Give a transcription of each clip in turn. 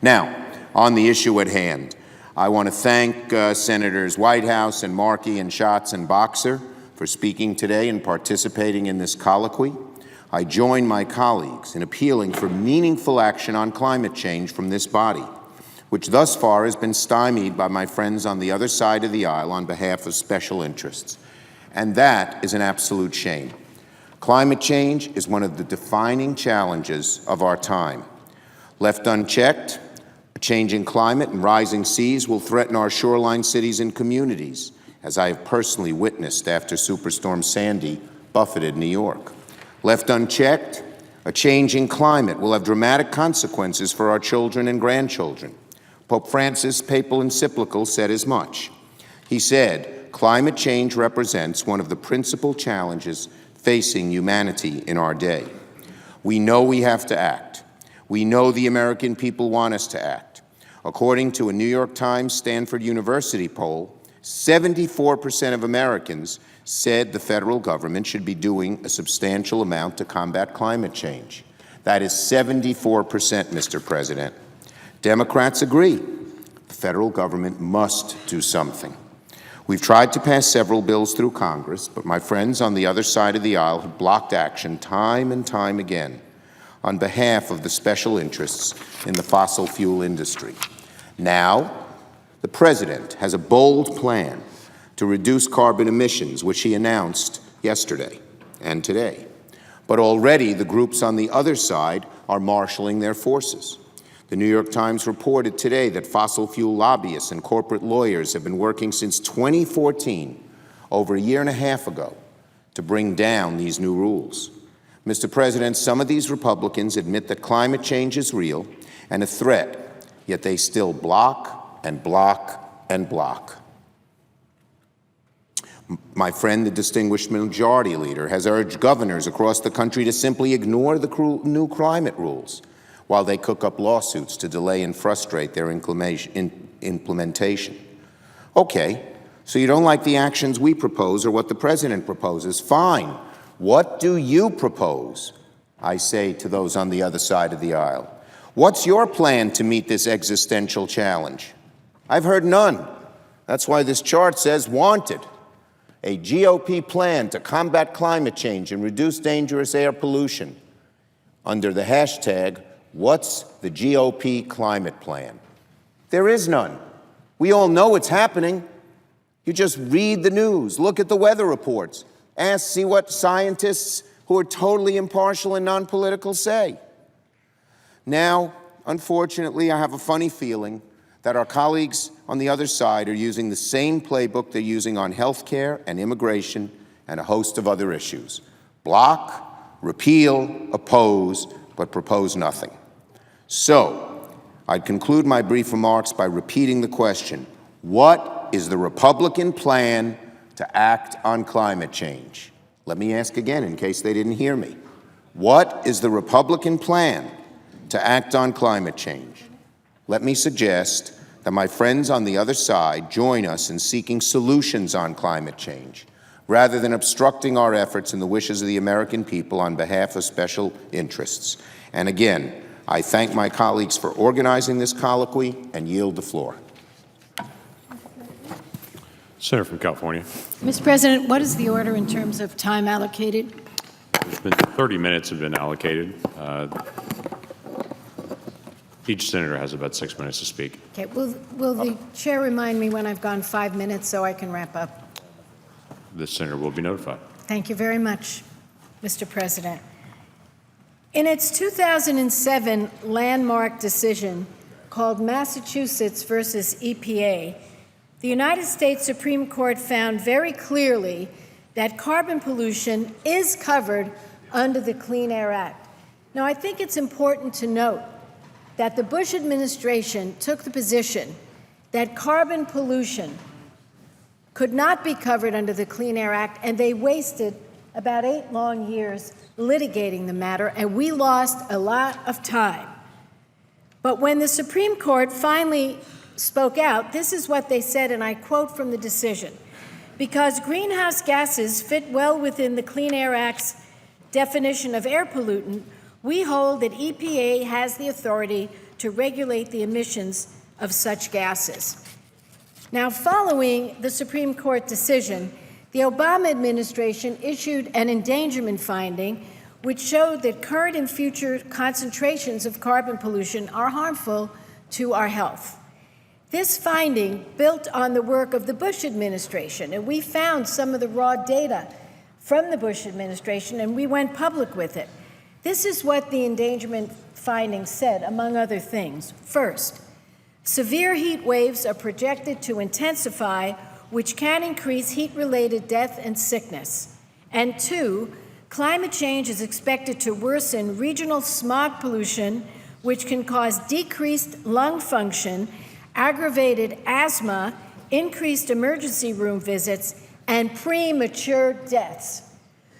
Now, on the issue at hand, I want to thank Senators Whitehouse and Markey and Schatz and Boxer for speaking today and participating in this colloquy. I join my colleagues in appealing for meaningful action on climate change from this body, which thus far has been stymied by my friends on the other side of the aisle on behalf of special interests. And that is an absolute shame. Climate change is one of the defining challenges of our time. Left unchecked, a changing climate and rising seas will threaten our shoreline cities and communities, as I have personally witnessed after Superstorm Sandy buffeted New York. Left unchecked, a changing climate will have dramatic consequences for our children and grandchildren. Pope Francis' papal encyclical said as much. He said, climate change represents one of the principal challenges facing humanity in our day. We know we have to act. We know the American people want us to act. According to a New York Times Stanford University poll, 74% of Americans said the federal government should be doing a substantial amount to combat climate change. That is 74%, Mr. President. Democrats agree. The federal government must do something. We've tried to pass several bills through Congress, but my friends on the other side of the aisle have blocked action time and time again on behalf of the special interests in the fossil fuel industry. Now, the President has a bold plan to reduce carbon emissions, which he announced yesterday and today. But already the groups on the other side are marshaling their forces. The New York Times reported today that fossil fuel lobbyists and corporate lawyers have been working since 2014, over a year and a half ago, to bring down these new rules. Mr. President, some of these Republicans admit that climate change is real and a threat, yet they still block and block and block. My friend, the distinguished majority leader, has urged governors across the country to simply ignore the new climate rules while they cook up lawsuits to delay and frustrate their implementation. Okay, so you don't like the actions we propose or what the President proposes. Fine. What do you propose? I say to those on the other side of the aisle. What's your plan to meet this existential challenge? I've heard none. That's why this chart says wanted. A GOP plan to combat climate change and reduce dangerous air pollution under the hashtag, what's the GOP climate plan? There is none. We all know it's happening. You just read the news, look at the weather reports, see what scientists who are totally impartial and non-political say. Now, unfortunately, I have a funny feeling that our colleagues on the other side are using the same playbook they're using on health care and immigration and a host of other issues. Block, repeal, oppose, but propose nothing. So, I'd conclude my brief remarks by repeating the question, what is the Republican plan to act on climate change? Let me ask again in case they didn't hear me. What is the Republican plan to act on climate change? Let me suggest that my friends on the other side join us in seeking solutions on climate change, rather than obstructing our efforts and the wishes of the American people on behalf of special interests. And again, I thank my colleagues for organizing this colloquy and yield the floor. Senator from California. Mr. President, what is the order in terms of time allocated? There's been 30 minutes have been allocated. Each senator has about 6 minutes to speak. Okay. Will the chair remind me when I've gone 5 minutes so I can wrap up? The senator will be notified. Thank you very much, Mr. President. In its 2007 landmark decision called Massachusetts versus EPA, the United States Supreme Court found very clearly that carbon pollution is covered under the Clean Air Act. Now, I think it's important to note that the Bush administration took the position that carbon pollution could not be covered under the Clean Air Act, and they wasted about 8 long years litigating the matter, and we lost a lot of time. But when the Supreme Court finally spoke out, this is what they said, and I quote from the decision: because greenhouse gases fit well within the Clean Air Act's definition of air pollutant, we hold that EPA has the authority to regulate the emissions of such gases. Now, following the Supreme Court decision, the Obama administration issued an endangerment finding which showed that current and future concentrations of carbon pollution are harmful to our health. This finding built on the work of the Bush administration, and we found some of the raw data from the Bush administration, and we went public with it. This is what the endangerment finding said, among other things. First, severe heat waves are projected to intensify, which can increase heat-related death and sickness. And two, climate change is expected to worsen regional smog pollution, which can cause decreased lung function, aggravated asthma, increased emergency room visits, and premature deaths.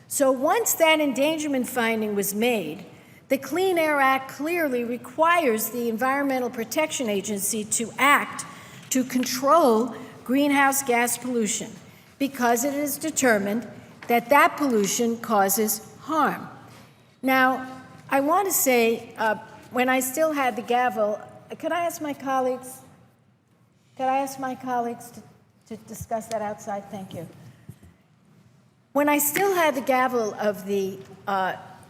So once that endangerment finding was made, the Clean Air Act clearly requires the Environmental Protection Agency to act to control greenhouse gas pollution because it is determined that that pollution causes harm. Now, I want to say, when I still had the gavel, could I ask my colleagues to discuss that outside? Thank you. When I still had the gavel of the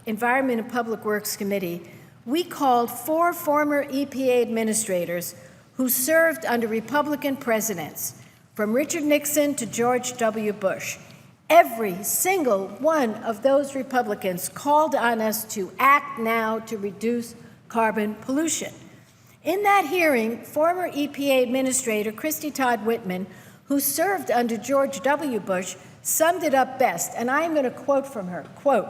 Environment and Public Works Committee, we called 4 former EPA administrators who served under Republican presidents, from Richard Nixon to George W. Bush. Every single one of those Republicans called on us to act now to reduce carbon pollution. In that hearing, former EPA Administrator Christy Todd Whitman, who served under George W. Bush, summed it up best, and I'm going to quote from her, quote,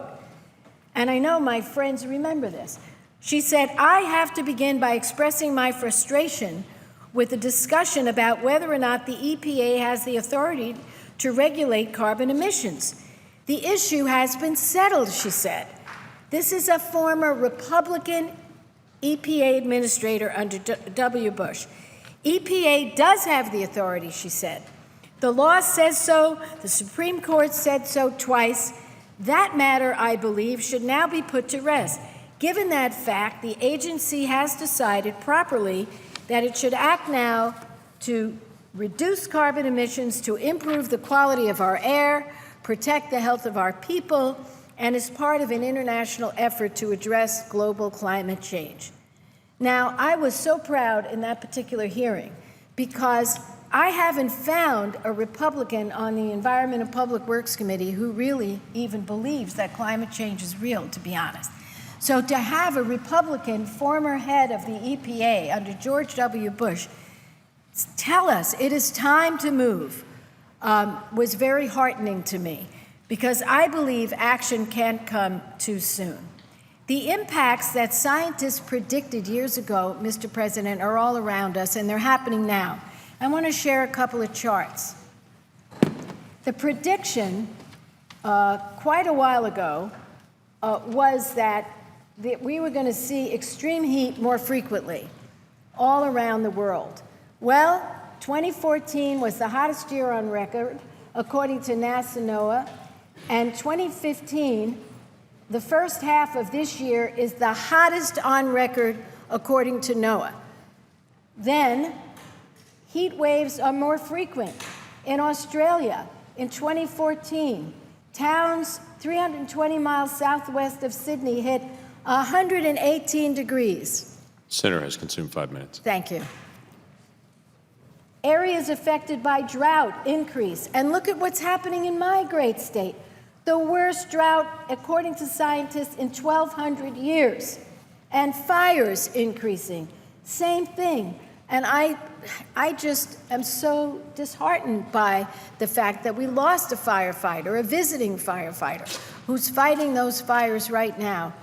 and I know my friends remember this. She said, "I have to begin by expressing my frustration with the discussion about whether or not the EPA has the authority to regulate carbon emissions. The issue has been settled," she said. This is a former Republican EPA administrator under W. Bush. EPA does have the authority, she said. The law says so. The Supreme Court said so twice. That matter, I believe, should now be put to rest. Given that fact, the agency has decided properly that it should act now to reduce carbon emissions, to improve the quality of our air, protect the health of our people, and is part of an international effort to address global climate change. Now, I was so proud in that particular hearing because I haven't found a Republican on the Environment and Public Works Committee who really even believes that climate change is real, to be honest. So to have a Republican former head of the EPA under George W. Bush tell us it is time to move was very heartening to me because I believe action can't come too soon. The impacts that scientists predicted years ago, Mr. President, are all around us, and they're happening now. I want to share a couple of charts. The prediction quite a while ago was that we were going to see extreme heat more frequently all around the world. Well, 2014 was the hottest year on record, according to NASA NOAA, and 2015, the first half of this year, is the hottest on record, according to NOAA. Then, heat waves are more frequent. In Australia, in 2014, towns 320 miles southwest of Sydney hit 118 degrees. Senator has consumed 5 minutes. Thank you. Areas affected by drought increase. And look at what's happening in my great state. The worst drought, according to scientists, in 1,200 years. And fires increasing. Same thing. And I just am so disheartened by the fact that we lost a firefighter, a visiting firefighter, who's fighting those fires right now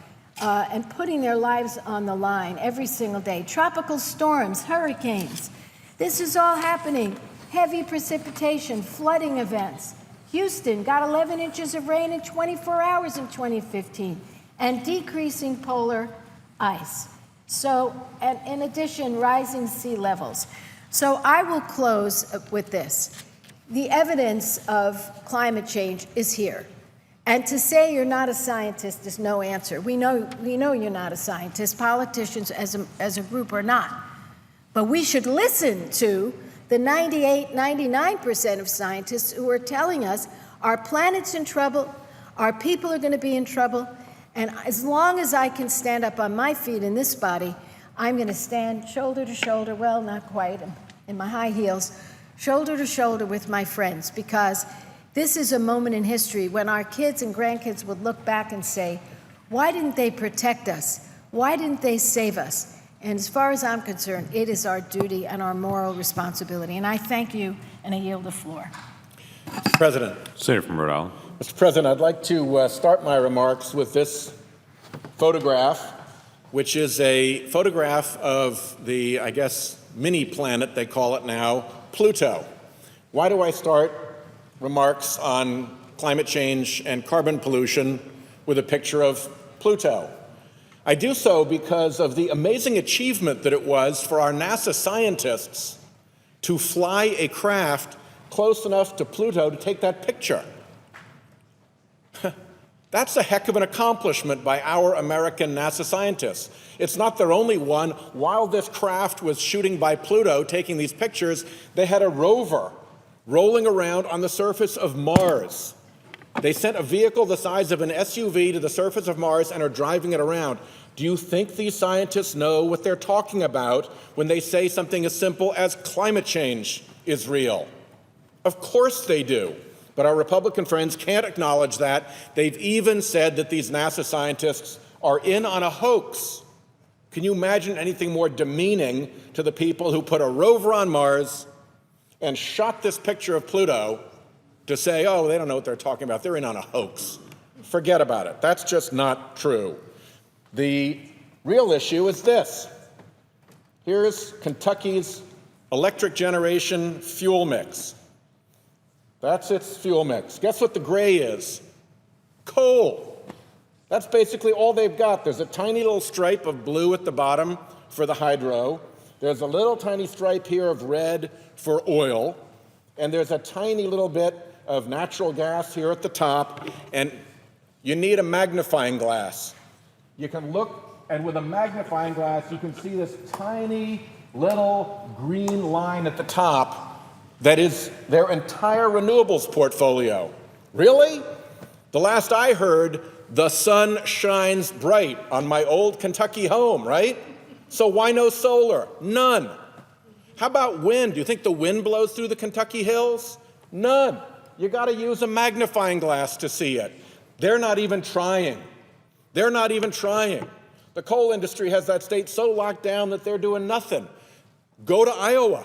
and putting their lives on the line every single day. Tropical storms, hurricanes. This is all happening. Heavy precipitation, flooding events. Houston got 11 inches of rain in 24 hours in 2015, and decreasing polar ice. So, and in addition, rising sea levels. So I will close with this. The evidence of climate change is here. And to say you're not a scientist is no answer. We know you're not a scientist. Politicians as a group are not. But we should listen to the 98, 99% of scientists who are telling us our planet's in trouble, our people are going to be in trouble, and as long as I can stand up on my feet in this body, I'm going to stand shoulder to shoulder, well, not quite, in my high heels, shoulder to shoulder with my friends, because this is a moment in history when our kids and grandkids would look back and say, why didn't they protect us? Why didn't they save us? And as far as I'm concerned, it is our duty and our moral responsibility. And I thank you, and I yield the floor. Mr. President. Senator from Rhode Island. Mr. President, I'd like to start my remarks with this photograph, which is a photograph of the, I guess, mini planet, they call it now, Pluto. Why do I start remarks on climate change and carbon pollution with a picture of Pluto? I do so because of the amazing achievement that it was for our NASA scientists to fly a craft close enough to Pluto to take that picture. That's a heck of an accomplishment by our American NASA scientists. It's not their only one. While this craft was shooting by Pluto, taking these pictures, they had a rover rolling around on the surface of Mars. They sent a vehicle the size of an SUV to the surface of Mars and are driving it around. Do you think these scientists know what they're talking about when they say something as simple as climate change is real? Of course they do. But our Republican friends can't acknowledge that. They've even said that these NASA scientists are in on a hoax. Can you imagine anything more demeaning to the people who put a rover on Mars and shot this picture of Pluto to say, oh, they don't know what they're talking about, they're in on a hoax? Forget about it. That's just not true. The real issue is this. Here's Kentucky's electric generation fuel mix. That's its fuel mix. Guess what the gray is? Coal. That's basically all they've got. There's a tiny little stripe of blue at the bottom for the hydro. There's a little tiny stripe here of red for oil. And there's a tiny little bit of natural gas here at the top. And you need a magnifying glass. You can look, and with a magnifying glass, you can see this tiny little green line at the top. That is their entire renewables portfolio. Really? The last I heard, the sun shines bright on my old Kentucky home, right? So why no solar? None. How about wind? Do you think the wind blows through the Kentucky hills? None. You got to use a magnifying glass to see it. They're not even trying. They're not even trying. The coal industry has that state so locked down that they're doing nothing. Go to Iowa.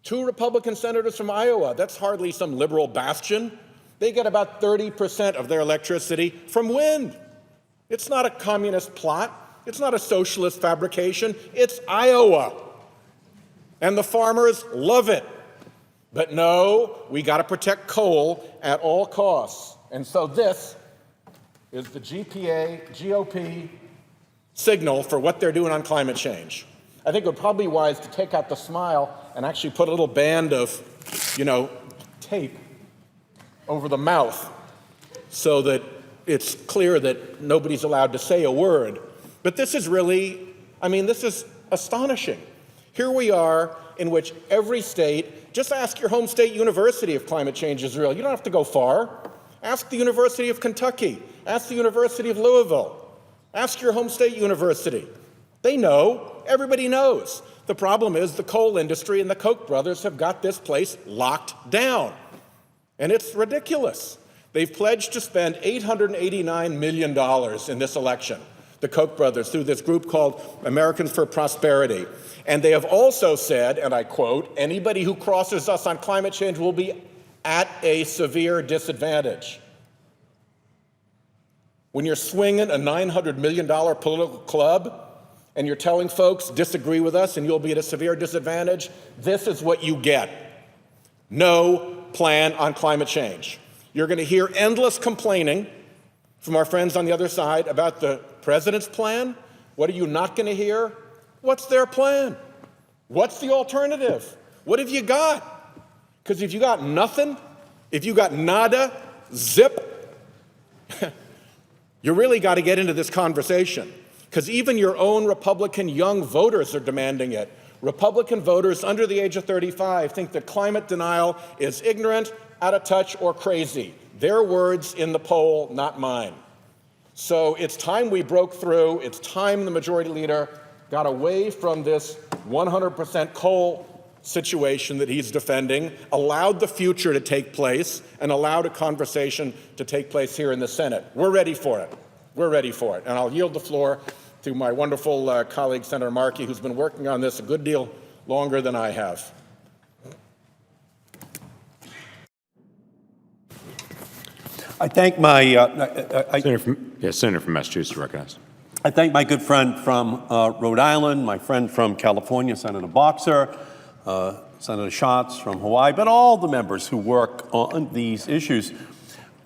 2 Republican senators from Iowa, that's hardly some liberal bastion. They get about 30% of their electricity from wind. It's not a communist plot. It's not a socialist fabrication. It's Iowa. And the farmers love it. But no, we got to protect coal at all costs. And so this is the GOP signal for what they're doing on climate change. I think it would probably be wise to take out the smile and actually put a little band of, tape over the mouth so that it's clear that nobody's allowed to say a word. But this is really, this is astonishing. Here we are in which every state, just ask your home state university if climate change is real. You don't have to go far. Ask the University of Kentucky. Ask the University of Louisville. Ask your home state university. They know. Everybody knows. The problem is the coal industry and the Koch brothers have got this place locked down. And it's ridiculous. They've pledged to spend $889 million in this election, the Koch brothers, through this group called Americans for Prosperity. And they have also said, and I quote, anybody who crosses us on climate change will be at a severe disadvantage. When you're swinging a $900 million political club, and you're telling folks, disagree with us and you'll be at a severe disadvantage, this is what you get. No plan on climate change. You're going to hear endless complaining from our friends on the other side about the president's plan. What are you not going to hear? What's their plan? What's the alternative? What have you got? Because if you got nothing, if you got nada, zip, You really got to get into this conversation, because even your own Republican young voters are demanding it. Republican voters under the age of 35 think that climate denial is ignorant, out of touch, or crazy. Their words in the poll, not mine. So it's time we broke through. It's time the majority leader got away from this 100% coal situation that he's defending, allowed the future to take place, and allowed a conversation to take place here in the Senate. We're ready for it. We're ready for it. And I'll yield the floor to my wonderful colleague, Senator Markey, who's been working on this a good deal longer than I have. I thank my Senator from Massachusetts recognized. I thank my good friend from Rhode Island, my friend from California, Senator Boxer, Senator Schatz from Hawaii, but all the members who work on these issues.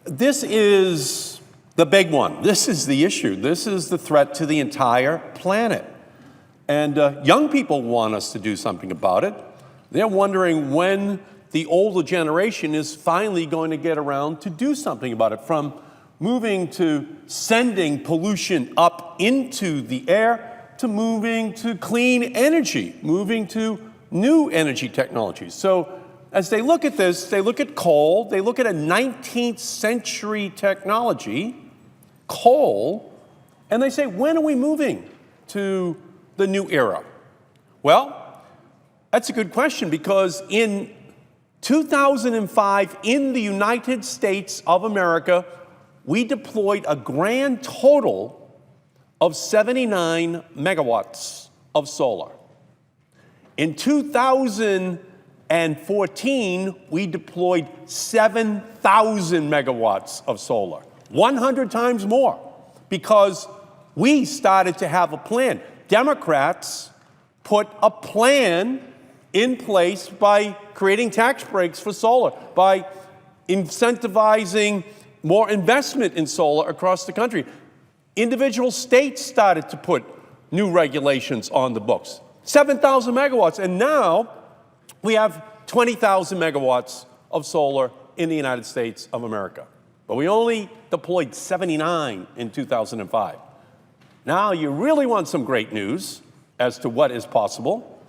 This is the big one. This is the issue. This is the threat to the entire planet. And young people want us to do something about it. They're wondering when the older generation is finally going to get around to do something about it, from moving to sending pollution up into the air to moving to clean energy, moving to new energy technologies. So as they look at this, they look at coal, they look at a 19th century technology, coal, and they say, when are we moving to the new era? Well, that's a good question, because in 2005, in the United States of America, we deployed a grand total of 79 megawatts of solar. In 2014, we deployed 7,000 megawatts of solar, 100 times more, because we started to have a plan. Democrats put a plan in place by creating tax breaks for solar, by incentivizing more investment in solar across the country. Individual states started to put new regulations on the books. 7,000 megawatts, and now we have 20,000 megawatts of solar in the United States of America. But we only deployed 79 in 2005. Now you really want some great news as to what is possible.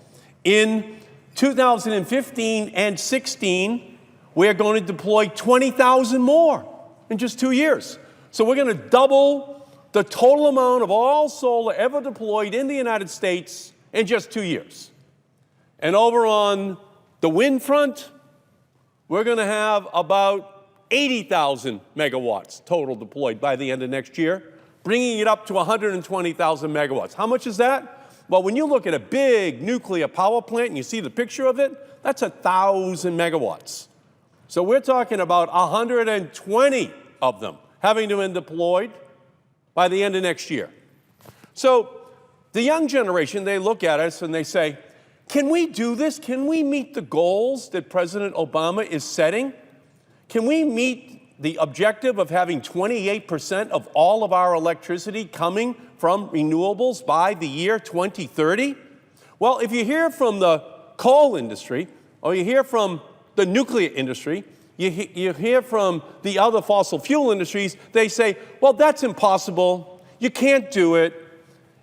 In 2015 and 16, we're going to deploy 20,000 more in just 2 years. So we're going to double the total amount of all solar ever deployed in the United States in just 2 years. And over on the wind front, we're going to have about 80,000 megawatts total deployed by the end of next year, bringing it up to 120,000 megawatts. How much is that? Well, when you look at a big nuclear power plant and you see the picture of it, that's 1,000 megawatts. So we're talking about 120 of them having to be deployed by the end of next year. So the young generation, they look at us and they say, can we do this? Can we meet the goals that President Obama is setting? Can we meet the objective of having 28% of all of our electricity coming from renewables by the year 2030? Well, if you hear from the coal industry, or you hear from the nuclear industry, you hear from the other fossil fuel industries, they say, well, that's impossible. You can't do it.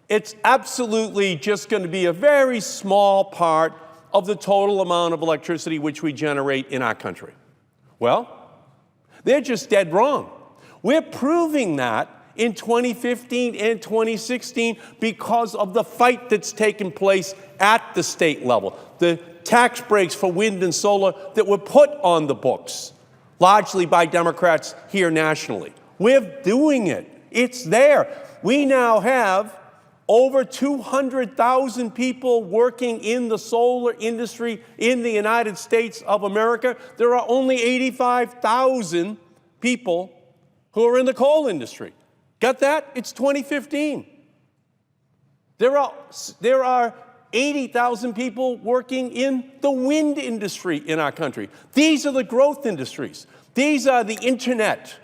It's absolutely just going to be a very small part of the total amount of electricity which we generate in our country. Well, they're just dead wrong. We're proving that in 2015 and 2016 because of the fight that's taken place at the state level. The tax breaks for wind and solar that were put on the books, largely by Democrats here nationally. We're doing it. It's there. We now have over 200,000 people working in the solar industry in the United States of America. There are only 85,000 people who are in the coal industry. Got that? It's 2015. There are 80,000 people working in the wind industry in our country. These are the growth industries. These are the internet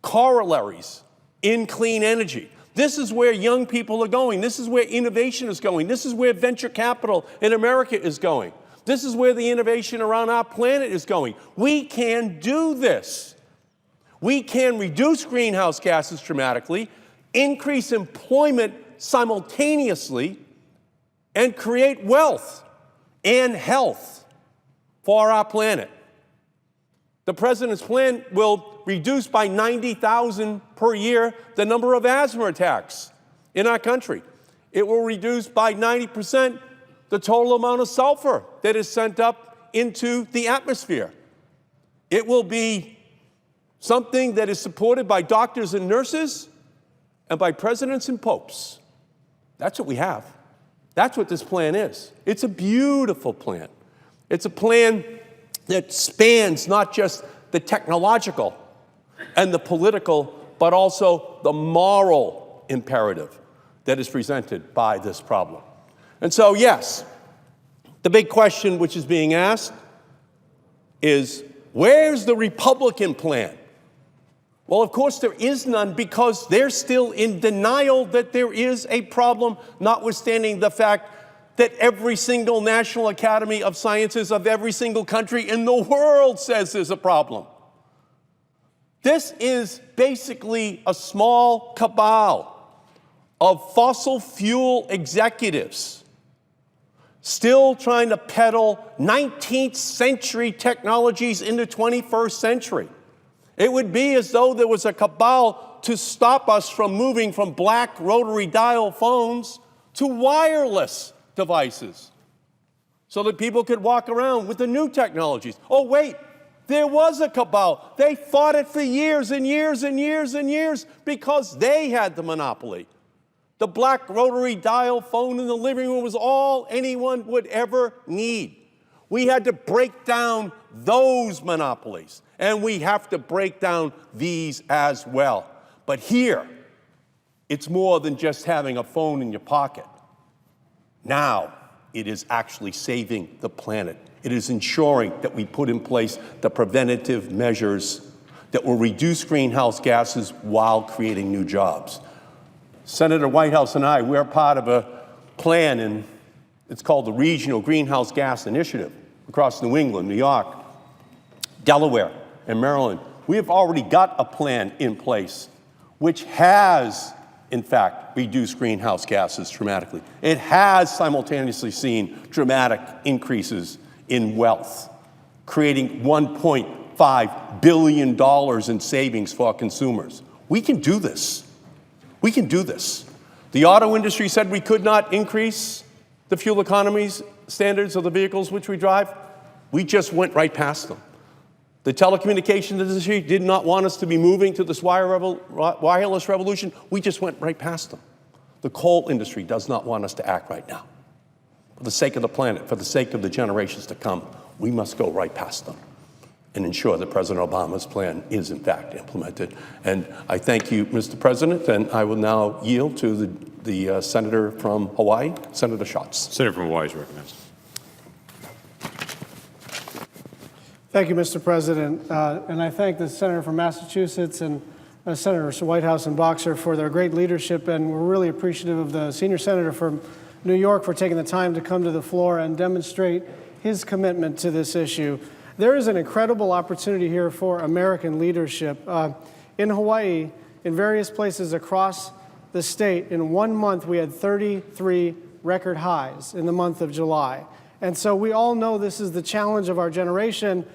corollaries in clean energy. This is where young people are going. This is where innovation is going. This is where venture capital in America is going. This is where the innovation around our planet is going. We can do this. We can reduce greenhouse gases dramatically, increase employment simultaneously, and create wealth and health for our planet. The president's plan will reduce by 90,000 per year the number of asthma attacks in our country. It will reduce by 90% the total amount of sulfur that is sent up into the atmosphere. It will be something that is supported by doctors and nurses and by presidents and popes. That's what we have. That's what this plan is. It's a beautiful plan. It's a plan that spans not just the technological and the political, but also the moral imperative that is presented by this problem. And so, yes, the big question which is being asked is, where's the Republican plan? Well, of course, there is none, because they're still in denial that there is a problem, notwithstanding the fact that every single National Academy of Sciences of every single country in the world says there's a problem. This is basically a small cabal of fossil fuel executives still trying to peddle 19th century technologies into 21st century. It would be as though there was a cabal to stop us from moving from black rotary dial phones to wireless devices so that people could walk around with the new technologies. Oh, wait, there was a cabal. They fought it for years and years and years and years because they had the monopoly. The black rotary dial phone in the living room was all anyone would ever need. We had to break down those monopolies, and we have to break down these as well. But here, it's more than just having a phone in your pocket. Now, it is actually saving the planet. It is ensuring that we put in place the preventative measures that will reduce greenhouse gases while creating new jobs. Senator Whitehouse and I, we're part of a plan, and it's called the Regional Greenhouse Gas Initiative across New England, New York, Delaware, and Maryland. We have already got a plan in place which has, in fact, reduced greenhouse gases dramatically. It has simultaneously seen dramatic increases in wealth, creating $1.5 billion in savings for our consumers. We can do this. We can do this. The auto industry said we could not increase the fuel economy standards of the vehicles which we drive. We just went right past them. The telecommunications industry did not want us to be moving to this wireless revolution. We just went right past them. The coal industry does not want us to act right now. For the sake of the planet, for the sake of the generations to come, we must go right past them and ensure that President Obama's plan is, in fact, implemented. And I thank you, Mr. President, and I will now yield to the senator from Hawaii, Senator Schatz. Senator from Hawaii is recognized. Thank you, Mr. President. And I thank the senator from Massachusetts and Senators Whitehouse and Boxer for their great leadership. And we're really appreciative of the senior senator from New York for taking the time to come to the floor and demonstrate his commitment to this issue. There is an incredible opportunity here for American leadership. In Hawaii, in various places across the state, in 1 month, we had 33 record highs in the month of July. And so we all know this is the challenge of our generation.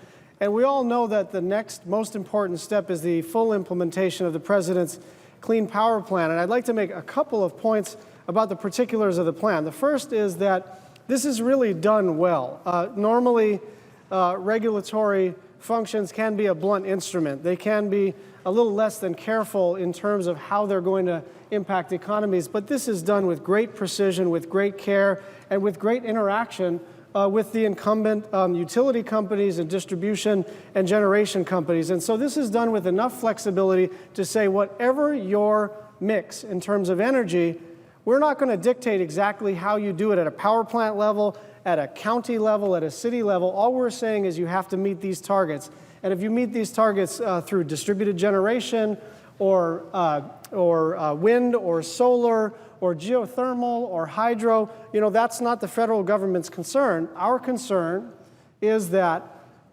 And we all know that the next most important step is the full implementation of the President's Clean Power Plan. And I'd like to make a couple of points about the particulars of the plan. The first is that this is really done well. Normally, regulatory functions can be a blunt instrument. They can be a little less than careful in terms of how they're going to impact economies. But this is done with great precision, with great care, and with great interaction with the incumbent utility companies and distribution and generation companies. And so this is done with enough flexibility to say whatever your mix in terms of energy, we're not going to dictate exactly how you do it at a power plant level, at a county level, at a city level. All we're saying is you have to meet these targets. And if you meet these targets through distributed generation or wind or solar or geothermal or hydro, that's not the federal government's concern. Our concern is that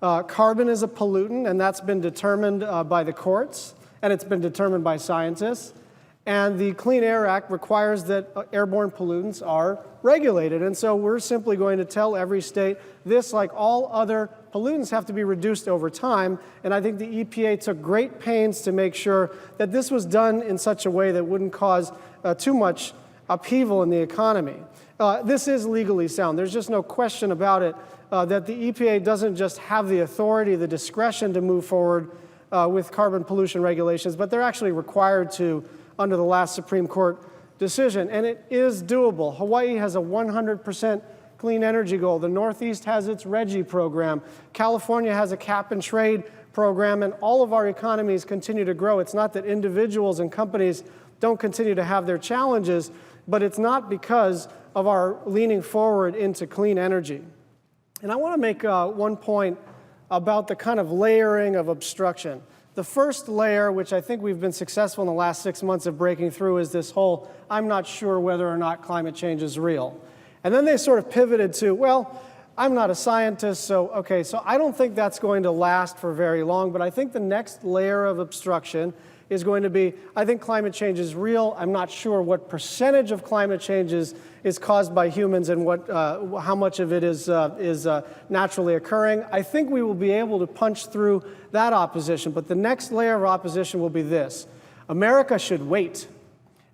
Carbon is a pollutant, and that's been determined by the courts, and it's been determined by scientists. And the Clean Air Act requires that airborne pollutants are regulated. And so we're simply going to tell every state this, like all other pollutants, have to be reduced over time. And I think the EPA took great pains to make sure that this was done in such a way that wouldn't cause too much upheaval in the economy. This is legally sound. There's just no question about it that the EPA doesn't just have the authority, the discretion to move forward with carbon pollution regulations, but they're actually required to under the last Supreme Court decision. And it is doable. Hawaii has a 100% clean energy goal. The Northeast has its RGGI program. California has a cap and trade program, and all of our economies continue to grow. It's not that individuals and companies don't continue to have their challenges, but it's not because of our leaning forward into clean energy. And I want to make one point about the kind of layering of obstruction. The first layer, which I think we've been successful in the last 6 months of breaking through, is this whole, I'm not sure whether or not climate change is real. And then they sort of pivoted to, well, I'm not a scientist, so I don't think that's going to last for very long, but I think the next layer of obstruction is going to be, I think climate change is real. I'm not sure what percentage of climate change is caused by humans and how much of it is naturally occurring. I think we will be able to punch through that opposition, but the next layer of opposition will be this. America should wait.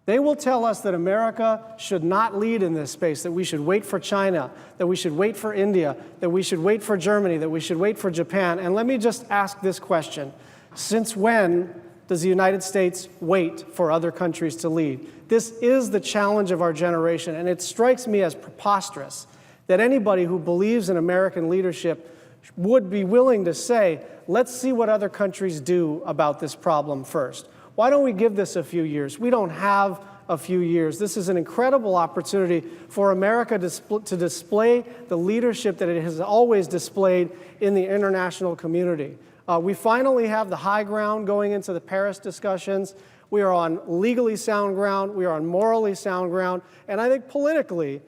They will tell us that America should not lead in this space, that we should wait for China, that we should wait for India, that we should wait for Germany, that we should wait for Japan. And let me just ask this question. Since when does the United States wait for other countries to lead? This is the challenge of our generation, and it strikes me as preposterous that anybody who believes in American leadership would be willing to say, let's see what other countries do about this problem first. Why don't we give this a few years? We don't have a few years. This is an incredible opportunity for America to display the leadership that it has always displayed in the international community. We finally have the high ground going into the Paris discussions. We are on legally sound ground. We are on morally sound ground. And I think politically,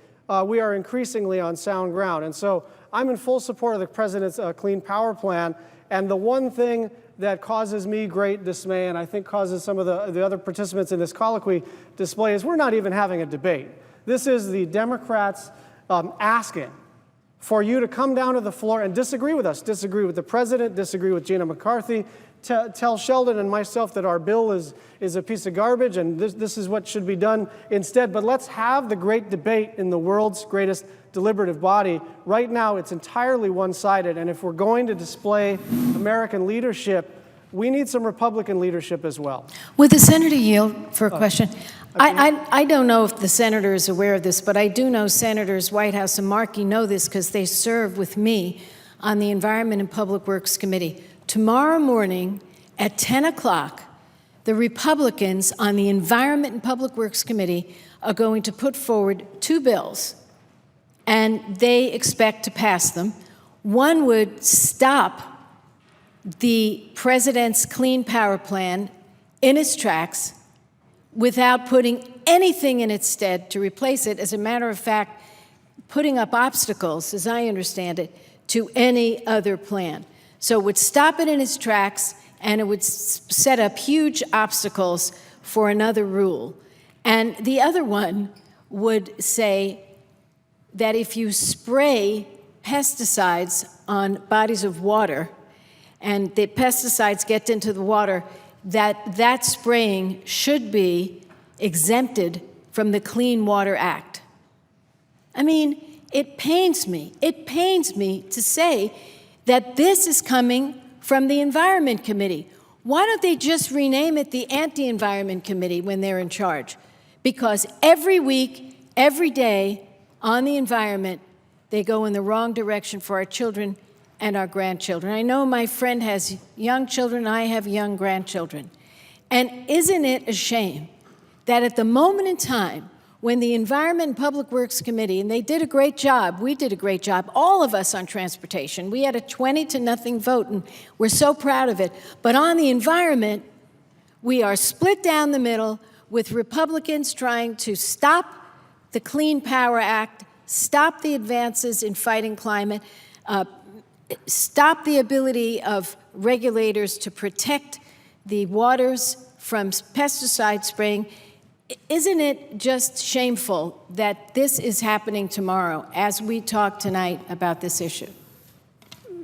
we are increasingly on sound ground. And so I'm in full support of the President's Clean Power Plan. And the one thing that causes me great dismay, and I think causes some of the other participants in this colloquy display, is we're not even having a debate. This is the Democrats asking for you to come down to the floor and disagree with us, disagree with the President, disagree with Gina McCarthy, tell Sheldon and myself that our bill is a piece of garbage and this is what should be done instead. But let's have the great debate in the world's greatest deliberative body. Right now, it's entirely one-sided, and if we're going to display American leadership, we need some Republican leadership as well. Would the senator yield for a question? I don't know if the senator is aware of this, but I do know Senators Whitehouse and Markey know this because they serve with me on the Environment and Public Works Committee. Tomorrow morning at 10 o'clock, the Republicans on the Environment and Public Works Committee are going to put forward two bills, and they expect to pass them. One would stop the President's Clean Power Plan in its tracks without putting anything in its stead to replace it. As a matter of fact, putting up obstacles, as I understand it, to any other plan. So it would stop it in its tracks, and it would set up huge obstacles for another rule. And the other one would say that if you spray pesticides on bodies of water, and the pesticides get into the water, that spraying should be exempted from the Clean Water Act. I mean, it pains me to say that this is coming from the Environment Committee. Why don't they just rename it the Anti-Environment Committee when they're in charge? Because every week, every day on the environment, they go in the wrong direction for our children and our grandchildren. I know my friend has young children, I have young grandchildren. And isn't it a shame that at the moment in time when the Environment and Public Works Committee, and they did a great job, we did a great job, all of us on transportation, we had a 20-0 vote, and we're so proud of it. But on the environment, we are split down the middle with Republicans trying to stop the Clean Power Act, stop the advances in fighting climate, stop the ability of regulators to protect the waters from pesticide spraying. Isn't it just shameful that this is happening tomorrow as we talk tonight about this issue?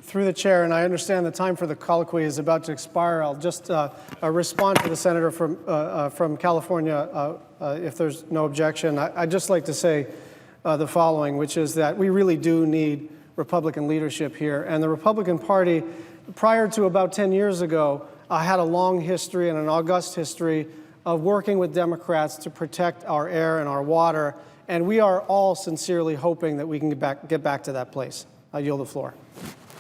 Through the chair, and I understand the time for the colloquy is about to expire, I'll just respond to the senator from California, if there's no objection. I'd just like to say the following, which is that we really do need Republican leadership here. And the Republican Party, prior to about 10 years ago, had a long history and an august history of working with Democrats to protect our air and our water. And we are all sincerely hoping that we can get back to that place. I yield the floor.